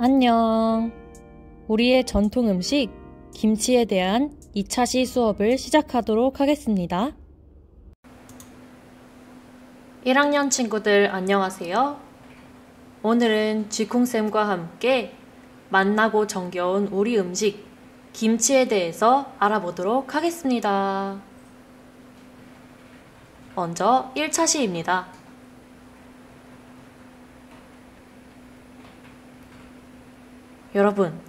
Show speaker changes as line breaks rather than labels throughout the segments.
안녕. 우리의 전통 음식 김치에 대한 2차 시 수업을 시작하도록 하겠습니다. 1학년 친구들 안녕하세요. 오늘은 지콩쌤과 함께 맛나고 정겨운 우리 음식 김치에 대해서 알아보도록 하겠습니다. 먼저 1차 시입니다. 여러분,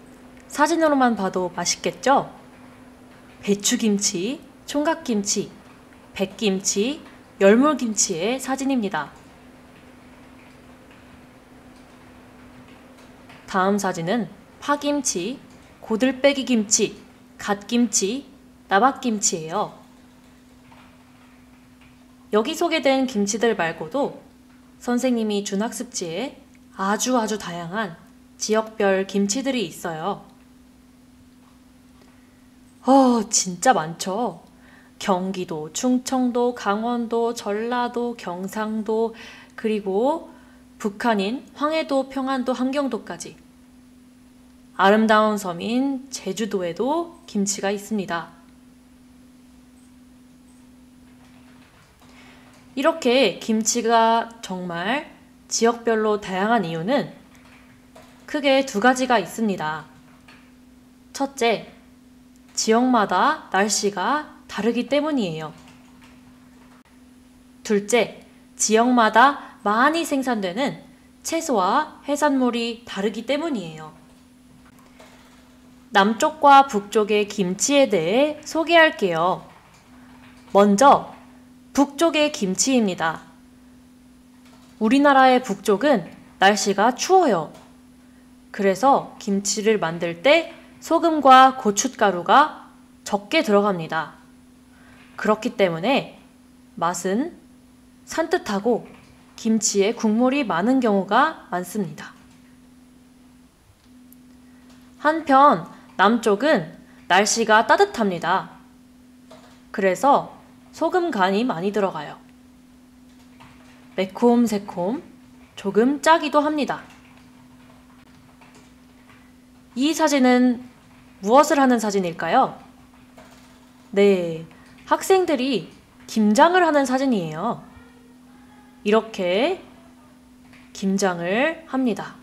사진으로만 봐도 맛있겠죠? 배추김치, 총각김치, 백김치, 열무김치의 사진입니다. 다음 사진은 파김치, 고들빼기김치, 갓김치, 나박김치예요. 여기 소개된 김치들 말고도 선생님이 준 학습지에 아주 다양한 지역별 김치들이 있어요. 진짜 많죠? 경기도, 충청도, 강원도, 전라도, 경상도, 그리고 북한인 황해도, 평안도, 함경도까지. 아름다운 섬인 제주도에도 김치가 있습니다. 이렇게 김치가 정말 지역별로 다양한 이유는 크게 두 가지가 있습니다. 첫째, 지역마다 날씨가 다르기 때문이에요. 둘째, 지역마다 많이 생산되는 채소와 해산물이 다르기 때문이에요. 남쪽과 북쪽의 김치에 대해 소개할게요. 먼저 북쪽의 김치입니다. 우리나라의 북쪽은 날씨가 추워요. 그래서 김치를 만들 때 소금과 고춧가루가 적게 들어갑니다. 그렇기 때문에 맛은 산뜻하고 김치에 국물이 많은 경우가 많습니다. 한편 남쪽은 날씨가 따뜻합니다. 그래서 소금 간이 많이 들어가요. 매콤 새콤, 조금 짜기도 합니다. 이 사진은 무엇을 하는 사진일까요? 네, 학생들이 김장을 하는 사진이에요. 이렇게 김장을 합니다.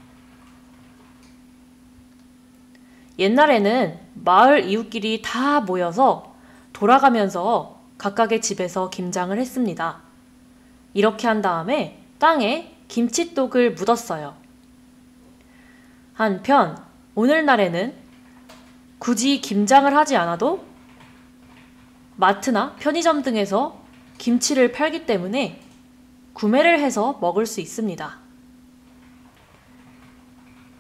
옛날에는 마을 이웃끼리 다 모여서 돌아가면서 각각의 집에서 김장을 했습니다. 이렇게 한 다음에 땅에 김치독을 묻었어요. 한편 오늘날에는 굳이 김장을 하지 않아도 마트나 편의점 등에서 김치를 팔기 때문에 구매를 해서 먹을 수 있습니다.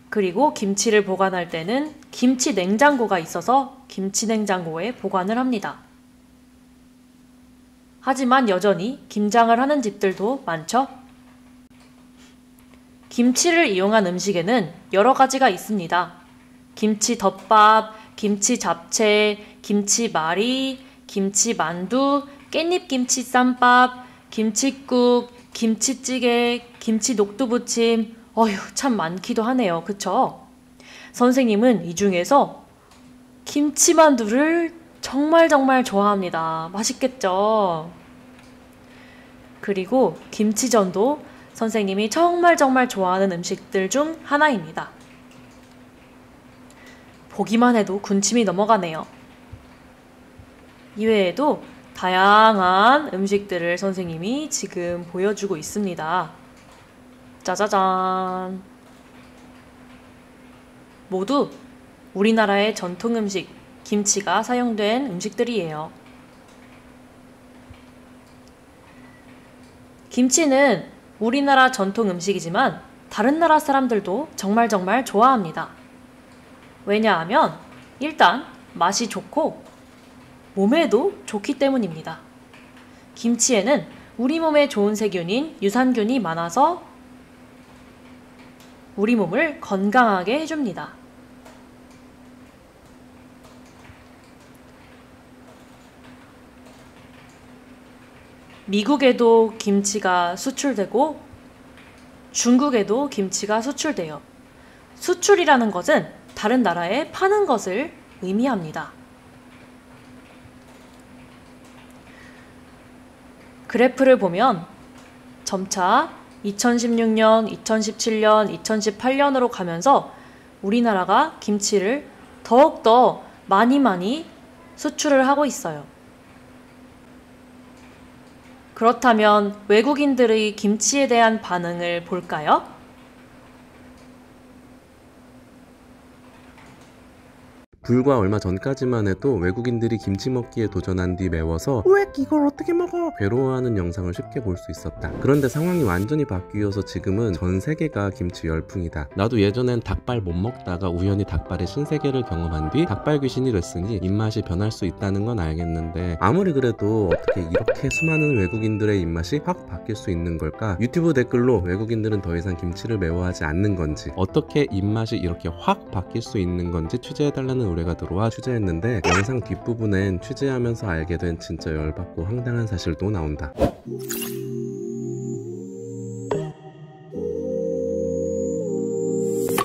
그리고 김치를 보관할 때는 김치 냉장고가 있어서 김치 냉장고에 보관을 합니다. 하지만 여전히 김장을 하는 집들도 많죠? 김치를 이용한 음식에는 여러 가지가 있습니다. 김치 덮밥, 김치 잡채, 김치말이, 김치만두, 깻잎김치 쌈밥, 김칫국, 김치찌개, 김치 녹두부침, 참 많기도 하네요. 그쵸? 선생님은 이 중에서 김치만두를 정말 좋아합니다. 맛있겠죠? 그리고 김치전도 선생님이 정말 좋아하는 음식들 중 하나입니다. 보기만 해도 군침이 넘어가네요. 이외에도 다양한 음식들을 선생님이 지금 보여주고 있습니다. 짜자잔! 모두 우리나라의 전통 음식, 김치가 사용된 음식들이에요. 김치는 우리나라 전통 음식이지만 다른 나라 사람들도 정말 좋아합니다. 왜냐하면 일단 맛이 좋고 몸에도 좋기 때문입니다. 김치에는 우리 몸에 좋은 세균인 유산균이 많아서 우리 몸을 건강하게 해줍니다. 미국에도 김치가 수출되고 중국에도 김치가 수출돼요. 수출이라는 것은 다른 나라에 파는 것을 의미합니다. 그래프를 보면 점차 2016년, 2017년, 2018년으로 가면서 우리나라가 김치를 더욱더 많이 수출을 하고 있어요. 그렇다면 외국인들의 김치에 대한 반응을 볼까요?
불과 얼마 전까지만 해도 외국인들이 김치 먹기에 도전한 뒤 매워서 왜 이걸 어떻게 먹어? 괴로워하는 영상을 쉽게 볼 수 있었다. 그런데 상황이 완전히 바뀌어서 지금은 전 세계가 김치 열풍이다. 나도 예전엔 닭발 못 먹다가 우연히 닭발의 신세계를 경험한 뒤 닭발 귀신이 됐으니 입맛이 변할 수 있다는 건 알겠는데 아무리 그래도 어떻게 이렇게 수많은 외국인들의 입맛이 확 바뀔 수 있는 걸까? 유튜브 댓글로 외국인들은 더 이상 김치를 매워하지 않는 건지, 어떻게 입맛이 이렇게 확 바뀔 수 있는 건지 취재해달라는 의뢰가 들어와 취재했는데 영상 뒷부분엔 취재하면서 알게 된 진짜 열받고 황당한 사실도 나온다.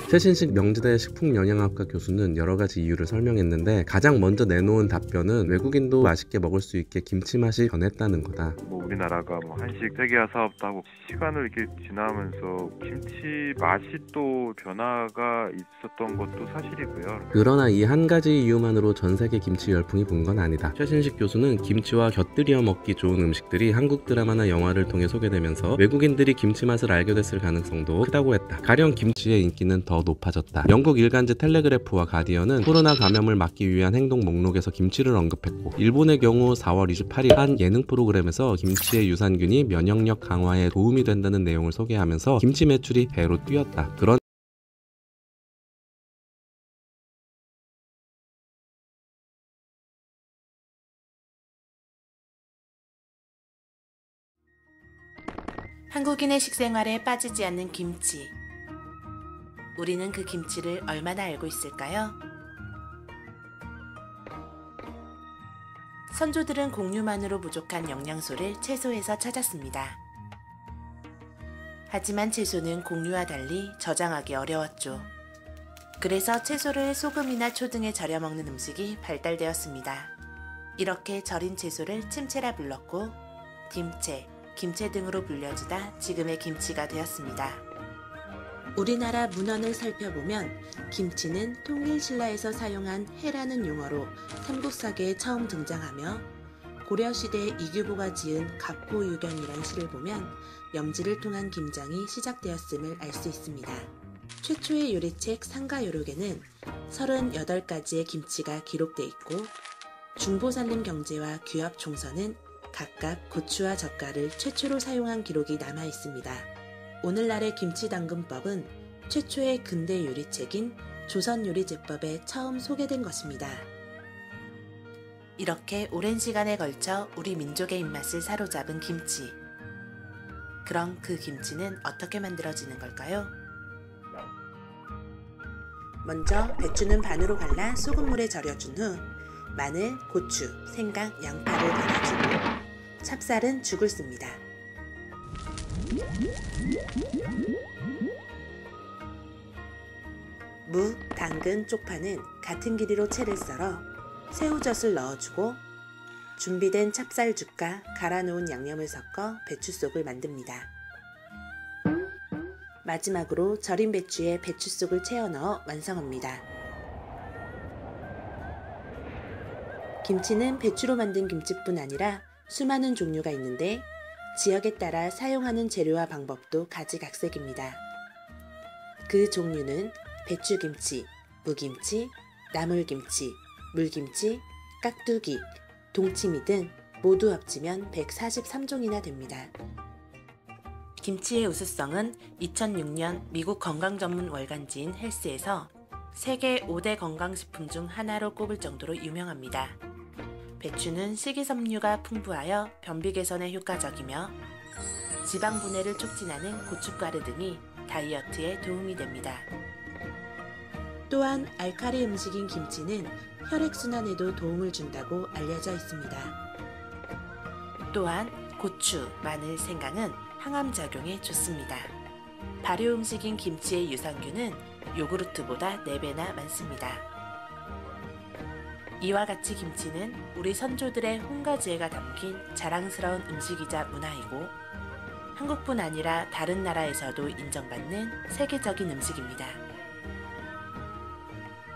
최신식 명지대 식품영양학과 교수는 여러가지 이유를 설명했는데 가장 먼저 내놓은 답변은 외국인도 맛있게 먹을 수 있게 김치 맛이 변했다는 거다.
우리나라가 한식 세계화 사업도 하고 시간을 이렇게 지나면서 김치 맛이 또 변화가 있었던 것도 사실이고요.
그러나 이 한 가지 이유만으로 전 세계 김치 열풍이 분 건 아니다. 최신식 교수는 김치와 곁들여 먹기 좋은 음식들이 한국 드라마나 영화를 통해 소개되면서 외국인들이 김치 맛을 알게 됐을 가능성도 크다고 했다. 가령 김치의 인기는 더 높아졌다. 영국 일간지 텔레그래프와 가디언은 코로나 감염을 막기 위한 행동 목록에서 김치를 언급했고, 일본의 경우 4월 28일 한 예능 프로그램에서 김치의 유산균이 면역력 강화에 도움이 된다는 내용을 소개하면서 김치 매출이 배로 뛰었다.
한국인의 식생활에 빠지지 않는 김치. 우리는 그 김치를 얼마나 알고 있을까요? 선조들은 곡류만으로 부족한 영양소를 채소에서 찾았습니다. 하지만 채소는 곡류와 달리 저장하기 어려웠죠. 그래서 채소를 소금이나 초 등에 절여 먹는 음식이 발달되었습니다. 이렇게 절인 채소를 침채라 불렀고 김채, 김채 등으로 불려지다 지금의 김치가 되었습니다. 우리나라 문헌을 살펴보면 김치는 통일신라에서 사용한 해라는 용어로 삼국사계에 처음 등장하며 고려시대 이규보가 지은 갑호유견이란 시를 보면 염지를 통한 김장이 시작되었음을 알 수 있습니다. 최초의 요리책 상가요록에는 38가지의 김치가 기록돼 있고 중보살림경제와 규합총서는 각각 고추와 젓갈을 최초로 사용한 기록이 남아 있습니다. 오늘날의 김치담금법은 최초의 근대 요리책인 조선요리제법에 처음 소개된 것입니다. 이렇게 오랜 시간에 걸쳐 우리 민족의 입맛을 사로잡은 김치. 그럼 그 김치는 어떻게 만들어지는 걸까요? 먼저 배추는 반으로 갈라 소금물에 절여준 후 마늘, 고추, 생강, 양파를 갈아주고 찹쌀은 죽을 씁니다. 무, 당근, 쪽파는 같은 길이로 채를 썰어 새우젓을 넣어주고 준비된 찹쌀죽과 갈아놓은 양념을 섞어 배추속을 만듭니다. 마지막으로 절인 배추에 배추속을 채워 넣어 완성합니다. 김치는 배추로 만든 김치뿐 아니라 수많은 종류가 있는데 지역에 따라 사용하는 재료와 방법도 가지각색입니다. 그 종류는 배추김치, 무김치, 나물김치, 물김치, 깍두기, 동치미 등 모두 합치면 143종이나 됩니다. 김치의 우수성은 2006년 미국 건강 전문 월간지인 헬스에서 세계 5대 건강식품 중 하나로 꼽을 정도로 유명합니다. 배추는 식이섬유가 풍부하여 변비 개선에 효과적이며 지방 분해를 촉진하는 고춧가루 등이 다이어트에 도움이 됩니다. 또한 알칼리 음식인 김치는 혈액순환에도 도움을 준다고 알려져 있습니다. 또한 고추, 마늘, 생강은 항암작용에 좋습니다. 발효 음식인 김치의 유산균은 요구르트보다 4배나 많습니다. 이와 같이 김치는 우리 선조들의 혼가지혜가 담긴 자랑스러운 음식이자 문화이고 한국뿐 아니라 다른 나라에서도 인정받는 세계적인 음식입니다.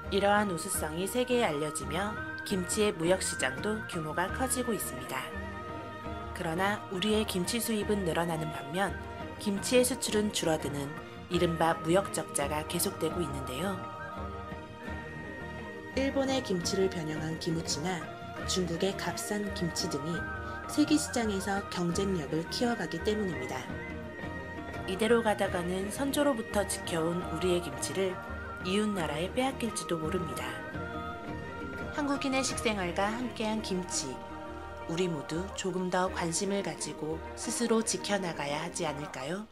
이러한 우수성이 세계에 알려지며 김치의 무역시장도 규모가 커지고 있습니다. 그러나 우리의 김치 수입은 늘어나는 반면 김치의 수출은 줄어드는 이른바 무역 적자가 계속되고 있는데요. 일본의 김치를 변형한 기무치나 중국의 값싼 김치 등이 세계 시장에서 경쟁력을 키워가기 때문입니다. 이대로 가다가는 선조로부터 지켜온 우리의 김치를 이웃 나라에 빼앗길지도 모릅니다. 한국인의 식생활과 함께한 김치, 우리 모두 조금 더 관심을 가지고 스스로 지켜나가야 하지 않을까요?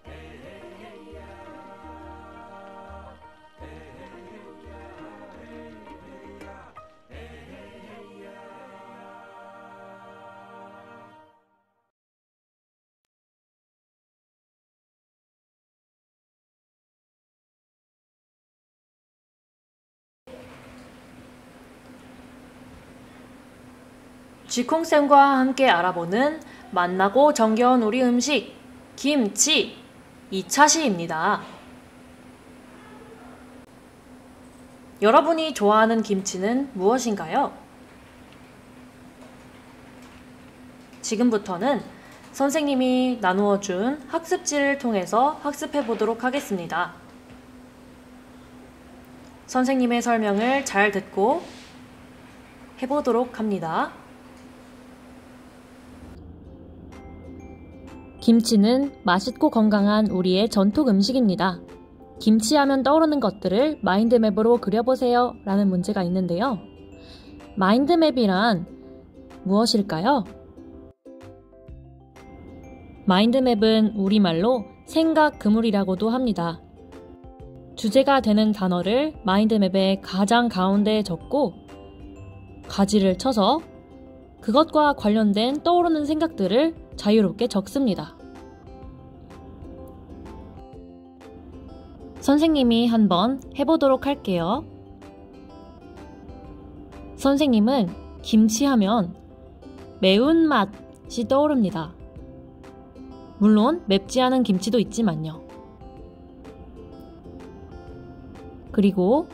쥐콩쌤과 함께 알아보는 맛나고 정겨운 우리 음식, 김치 2차 시입니다. 여러분이 좋아하는 김치는 무엇인가요? 지금부터는 선생님이 나누어준 학습지를 통해서 학습해 보도록 하겠습니다. 선생님의 설명을 잘 듣고 해보도록 합니다. 김치는 맛있고 건강한 우리의 전통 음식입니다. 김치하면 떠오르는 것들을 마인드맵으로 그려보세요 라는 문제가 있는데요. 마인드맵이란 무엇일까요? 마인드맵은 우리말로 생각 그물이라고도 합니다. 주제가 되는 단어를 마인드맵의 가장 가운데에 적고 가지를 쳐서 그것과 관련된 떠오르는 생각들을 자유롭게 적습니다. 선생님이 한번 해보도록 할게요. 선생님은 김치하면 매운맛이 떠오릅니다. 물론 맵지 않은 김치도 있지만요. 그리고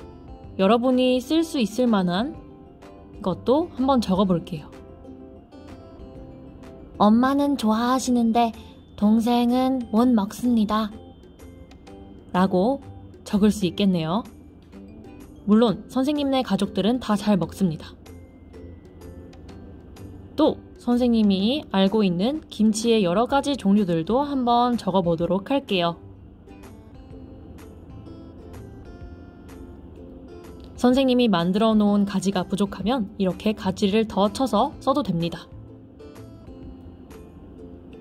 여러분이 쓸 수 있을 만한 것도 한번 적어볼게요. 엄마는 좋아하시는데 동생은 못 먹습니다. 라고 적을 수 있겠네요. 물론 선생님네 가족들은 다 잘 먹습니다. 또 선생님이 알고 있는 김치의 여러 가지 종류들도 한번 적어보도록 할게요. 선생님이 만들어 놓은 가지가 부족하면 이렇게 가지를 더 쳐서 써도 됩니다.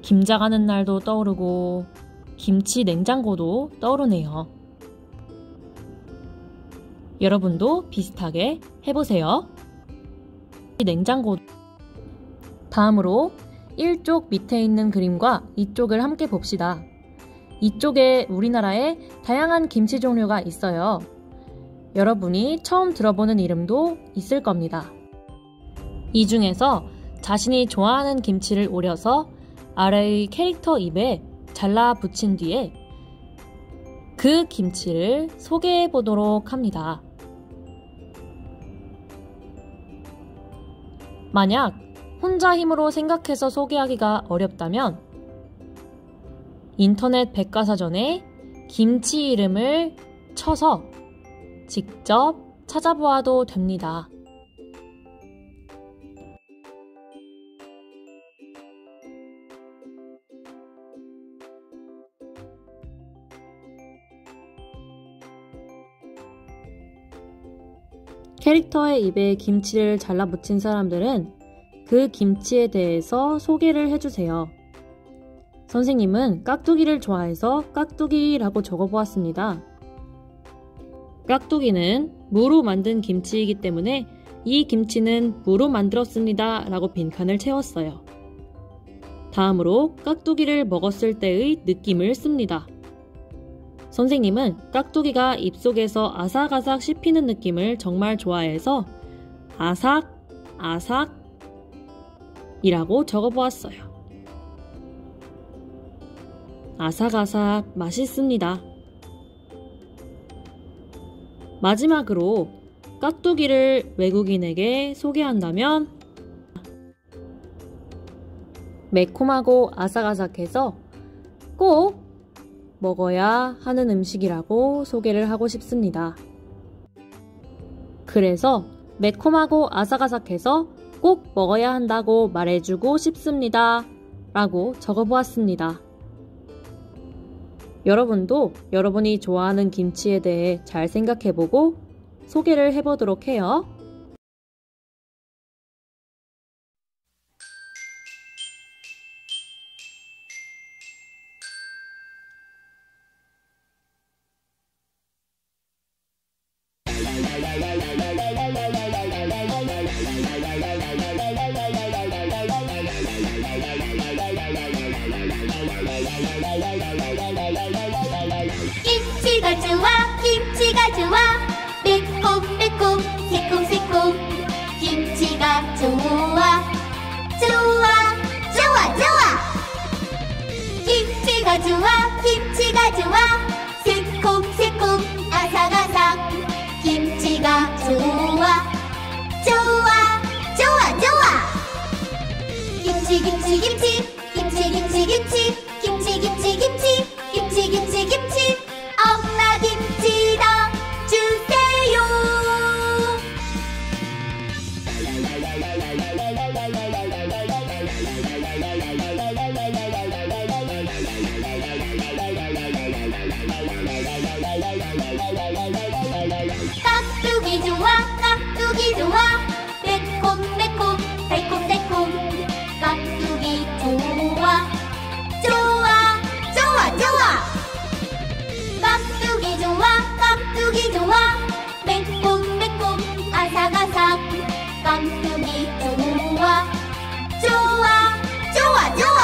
김장하는 날도 떠오르고 김치 냉장고도 떠오르네요. 여러분도 비슷하게 해보세요. 냉장고. 다음으로 1쪽 밑에 있는 그림과 이쪽을 함께 봅시다. 이쪽에 우리나라에 다양한 김치 종류가 있어요. 여러분이 처음 들어보는 이름도 있을 겁니다. 이 중에서 자신이 좋아하는 김치를 오려서 아래의 캐릭터 입에 잘라 붙인 뒤에 그 김치를 소개해 보도록 합니다. 만약 혼자 힘으로 생각해서 소개하기가 어렵다면 인터넷 백과사전에 김치 이름을 쳐서 직접 찾아보아도 됩니다. 캐릭터의 입에 김치를 잘라 붙인 사람들은 그 김치에 대해서 소개를 해주세요. 선생님은 깍두기를 좋아해서 깍두기라고 적어보았습니다. 깍두기는 무로 만든 김치이기 때문에 이 김치는 무로 만들었습니다 라고 빈칸을 채웠어요. 다음으로 깍두기를 먹었을 때의 느낌을 씁니다. 선생님은 깍두기가 입속에서 아삭아삭 씹히는 느낌을 정말 좋아해서 아삭, 아삭 이라고 적어보았어요. 아삭아삭 맛있습니다. 마지막으로 깍두기를 외국인에게 소개한다면 매콤하고 아삭아삭해서 꼭 먹어야 하는 음식이라고 소개를 하고 싶습니다. 그래서 매콤하고 아삭아삭해서 꼭 먹어야 한다고 말해주고 싶습니다. 라고 적어보았습니다. 여러분도 여러분이 좋아하는 김치에 대해 잘 생각해보고 소개를 해보도록 해요.
김치가 좋아 김치가 좋아 매콤매콤 새콤새콤 김치가 좋아 좋아 좋아 좋아 김치가 좋아 김치가 좋아 새콤새콤 아삭아삭 김치가 좋아 좋아 좋아 좋아 김치 김치 김치 김치 김치 김치 김치 김치 김치 김치 김치 김치 엄마 김치 더 주세요. 깍두기 좋아 깍두기 좋아 매콤매콤 달콤달콤 깍두기 좋아 좋아 좋아 좋아 깍두기 좋아 깍두기 좋아 매콤매콤 아삭아삭 깍두기 좋아 좋아 좋아 좋아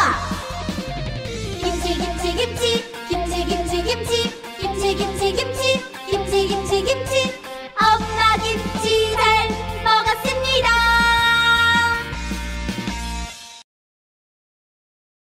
김치 김치 김치 김치 김치 김치 김치 김치 김치